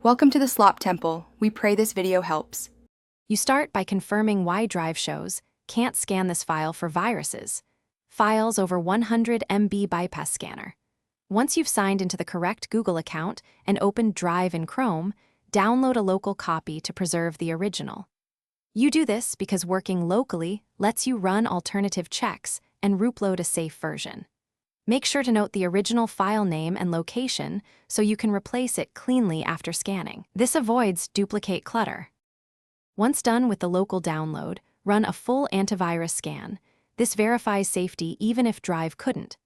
Welcome to the Slop Temple. We pray this video helps. You start by confirming why Drive shows can't scan this file for viruses. Files over 100 MB bypass scanner. Once you've signed into the correct Google account and opened Drive in Chrome, download a local copy to preserve the original. You do this because working locally lets you run alternative checks and rootload a safe version. Make sure to note the original file name and location so you can replace it cleanly after scanning. This avoids duplicate clutter. Once done with the local download, run a full antivirus scan. This verifies safety even if Drive couldn't.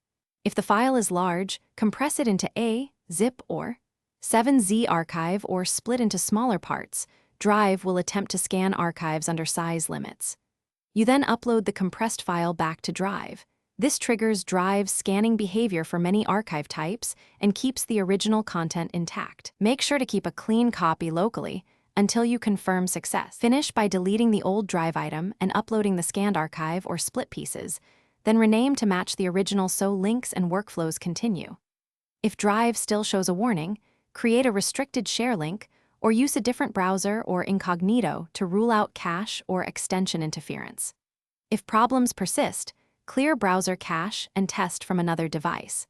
If the file is large, compress it into A, zip, or 7Z archive or split into smaller parts. Drive will attempt to scan archives under size limits. You then upload the compressed file back to Drive. This triggers Drive's scanning behavior for many archive types and keeps the original content intact. Make sure to keep a clean copy locally until you confirm success. Finish by deleting the old Drive item and uploading the scanned archive or split pieces, then rename to match the original so links and workflows continue. If Drive still shows a warning, create a restricted share link or use a different browser or incognito to rule out cache or extension interference. If problems persist, clear browser cache and test from another device.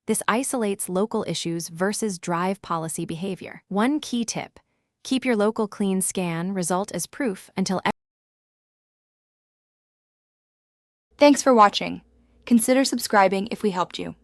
This isolates local issues versus Drive policy behavior. One key tip: keep your local clean scan result as proof until. Thanks for watching. Consider subscribing if we helped you.